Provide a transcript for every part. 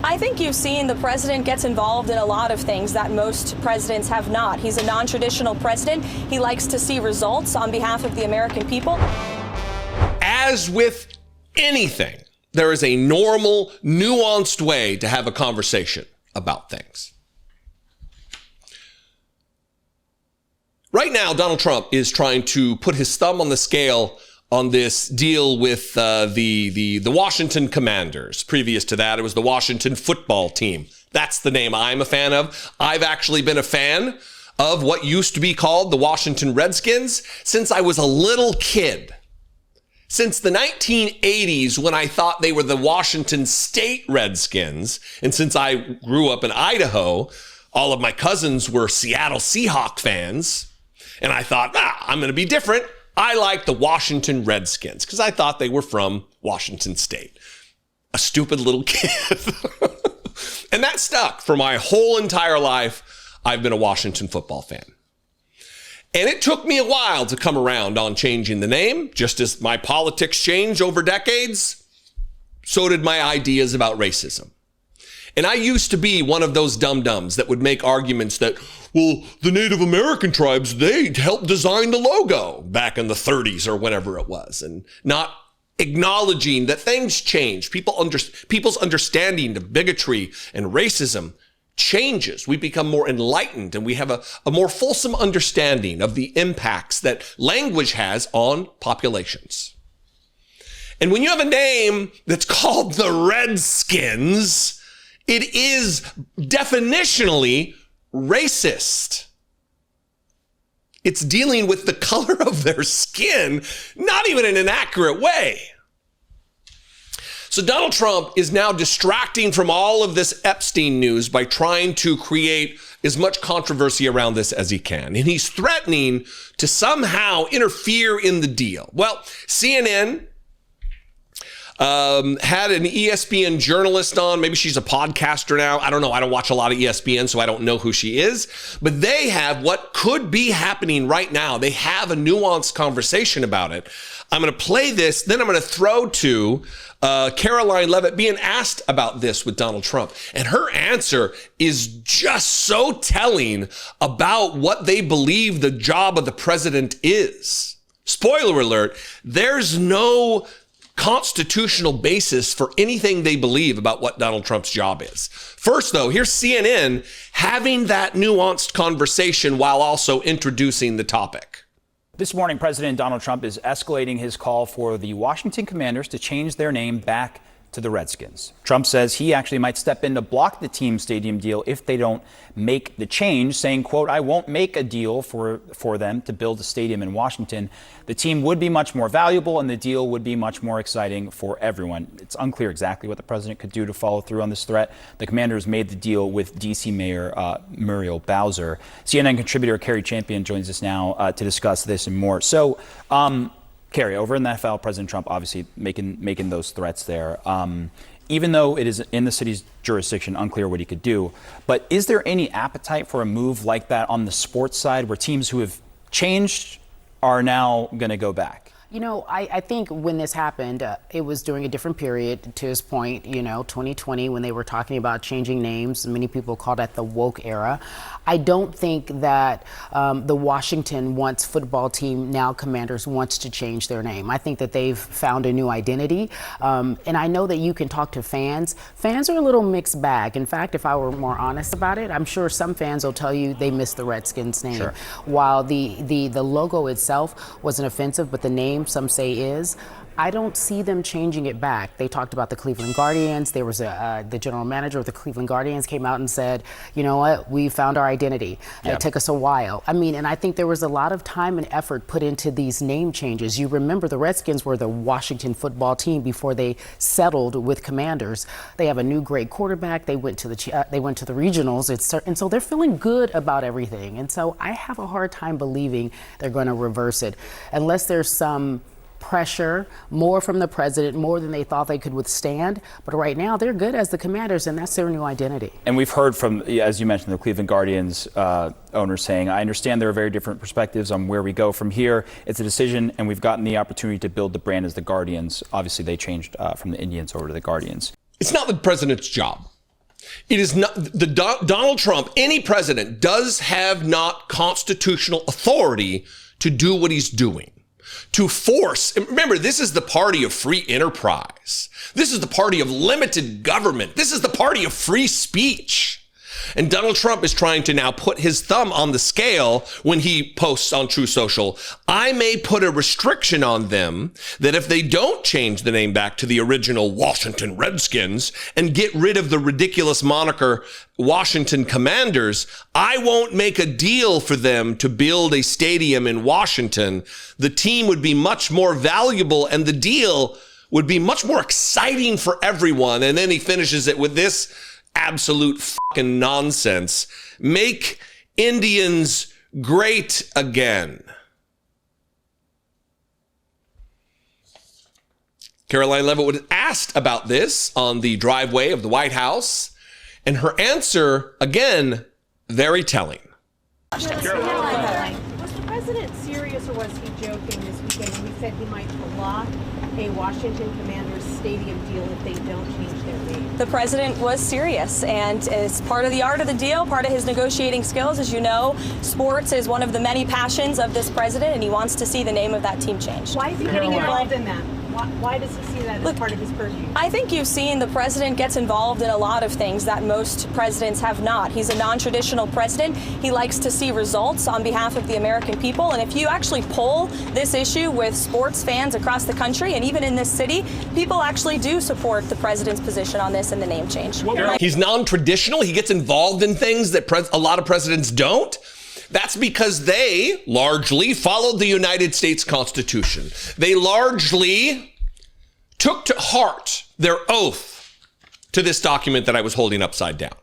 I think you've seen the president gets involved in a lot of things that most presidents have not. He's a non-traditional president. He likes to see results on behalf of the American people. As with anything, there is a normal, nuanced way to have a conversation about things. Right now, Donald Trump is trying to put his thumb on the scale on this deal with the Washington Commanders. Previous to that, it was the Washington football team. That's the name I'm a fan of. I've actually been a fan of what used to be called the Washington Redskins since I was a little kid. Since the 1980s, when I thought they were the Washington State Redskins, and since I grew up in Idaho, all of my cousins were Seattle Seahawks fans, and I thought, I'm going to be different. I like the Washington Redskins because I thought they were from Washington State. A stupid little kid. And that stuck for my whole entire life. I've been a Washington football fan. And it took me a while to come around on changing the name. Just as my politics changed over decades, so did my ideas about racism. And I used to be one of those dum-dums that would make arguments that, well, the Native American tribes, they helped design the logo back in the 30s or whenever it was, and not acknowledging that things change. People's understanding of bigotry and racism changes. We become more enlightened and we have a more fulsome understanding of the impacts that language has on populations. And when you have a name that's called the Redskins, it is definitionally racist. It's dealing with the color of their skin, not even in an accurate way. So Donald Trump is now distracting from all of this Epstein news by trying to create as much controversy around this as he can. And he's threatening to somehow interfere in the deal. Well, CNN had an ESPN journalist on. Maybe she's a podcaster now. I don't know. I don't watch a lot of ESPN, so I don't know who she is. But they have what could be happening right now. They have a nuanced conversation about it. I'm going to play this. Then I'm going to throw to Karoline Leavitt being asked about this with Donald Trump. And her answer is just so telling about what they believe the job of the president is. Spoiler alert, there's no constitutional basis for anything they believe about what Donald Trump's job is. First, though, here's CNN having that nuanced conversation while also introducing the topic. This morning, President Donald Trump is escalating his call for the Washington Commanders to change their name back to the Redskins. Trump says he actually might step in to block the team's stadium deal if they don't make the change, saying, quote, I won't make a deal for them to build a stadium in Washington. The team would be much more valuable and the deal would be much more exciting for everyone. It's unclear exactly what the president could do to follow through on this threat. The Commanders made the deal with D.C. Mayor Muriel Bowser. CNN contributor Carrie Champion joins us now to discuss this and more. So, Carrie, over in the NFL, President Trump obviously making those threats there. Even though it is in the city's jurisdiction, unclear what he could do. But is there any appetite for a move like that on the sports side where teams who have changed are now going to go back? You know, I think when this happened, it was during a different period, to his point, 2020, when they were talking about changing names. Many people call that the woke era. I don't think that the Washington once football team, now Commanders, wants to change their name. I think that they've found a new identity. And I know that you can talk to fans. Fans are a little mixed bag. In fact, if I were more honest about it, I'm sure some fans will tell you they miss the Redskins name. Sure. While the logo itself wasn't offensive, but the name some say is, I don't see them changing it back. They talked about the Cleveland Guardians. There was the general manager of the Cleveland Guardians came out and said, you know what, we found our identity. And It took us a while. I mean, and I think there was a lot of time and effort put into these name changes. You remember the Redskins were the Washington football team before they settled with Commanders. They have a new great quarterback. They went to the regionals. And so they're feeling good about everything. And so I have a hard time believing they're going to reverse it unless there's some pressure, more from the president, more than they thought they could withstand. But right now, they're good as the Commanders, and that's their new identity. And we've heard from, as you mentioned, the Cleveland Guardians owner saying, I understand there are very different perspectives on where we go from here. It's a decision, and we've gotten the opportunity to build the brand as the Guardians. Obviously, they changed from the Indians over to the Guardians. It's not the president's job It is not Donald Trump, any president, does have not constitutional authority to do what he's doing. To force, remember, this is the party of free enterprise. This is the party of limited government. This is the party of free speech. And Donald Trump is trying to now put his thumb on the scale when he posts on True Social. I may put a restriction on them that if they don't change the name back to the original Washington Redskins and get rid of the ridiculous moniker Washington Commanders, I won't make a deal for them to build a stadium in Washington. The team would be much more valuable and the deal would be much more exciting for everyone. And then he finishes it with this absolute fucking nonsense. Make Indians great again. Karoline Leavitt was asked about this on the driveway of the White House, and her answer, again, very telling. Was the president serious or was he joking this weekend when he said he might block a Washington Commanders stadium deal if they don't change their name? The president was serious, and it's part of the art of the deal, part of his negotiating skills. As you know, sports is one of the many passions of this president, and he wants to see the name of that team changed. Why is he getting involved in that? Why does he see that as part of his purview? I think you've seen the president gets involved in a lot of things that most presidents have not. He's a non-traditional president. He likes to see results on behalf of the American people. And if you actually poll this issue with sports fans across the country and even in this city, people actually do support the president's position on this and the name change. He's non-traditional. He gets involved in things that a lot of presidents don't. That's because they largely followed the United States Constitution. They largely took to heart their oath to this document that I was holding upside down.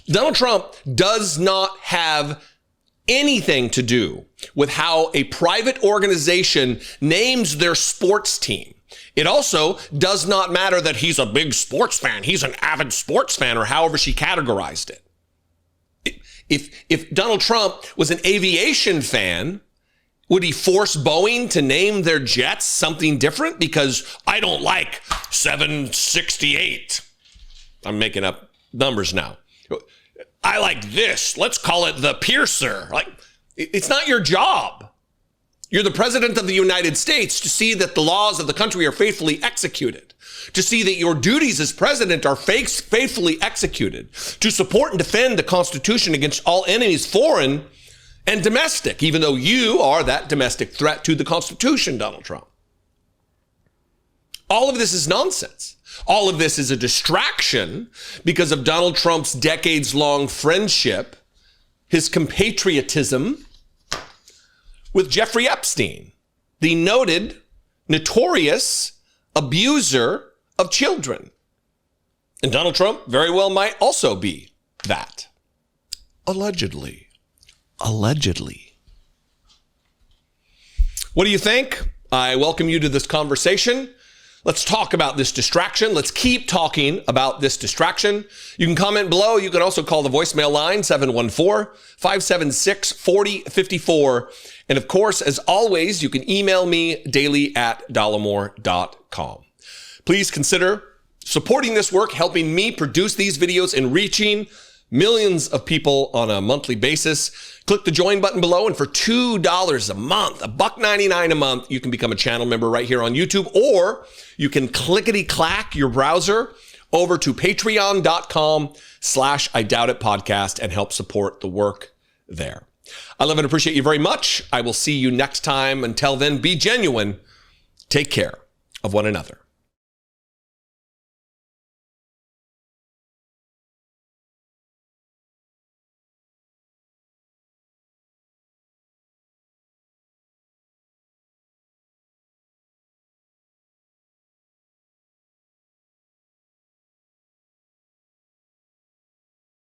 Donald Trump does not have anything to do with how a private organization names their sports team. It also does not matter that he's a big sports fan. He's an avid sports fan, or however she categorized it. If Donald Trump was an aviation fan, would he force Boeing to name their jets something different? Because I don't like 768. I'm making up numbers now. I like this. Let's call it the Piercer. Like, it's not your job. You're the president of the United States to see that the laws of the country are faithfully executed, to see that your duties as president are faithfully executed, to support and defend the Constitution against all enemies, foreign and domestic, even though you are that domestic threat to the Constitution, Donald Trump. All of this is nonsense. All of this is a distraction because of Donald Trump's decades-long friendship, his compatriotism with Jeffrey Epstein, the notorious abuser of children. And Donald Trump very well might also be that. Allegedly. What do you think? I welcome you to this conversation. Let's talk about this distraction. Let's keep talking about this distraction. You can comment below. You can also call the voicemail line, 714-576-4054. And of course, as always, you can email me daily@dollemore.com. Please consider supporting this work, helping me produce these videos and reaching millions of people on a monthly basis. Click the join button below, and for $2 a month, $1.99 a month, you can become a channel member right here on YouTube, or you can clickety-clack your browser over to patreon.com/IDoubtIt and help support the work there. I love and appreciate you very much. I will see you next time. Until then, be genuine. Take care of one another.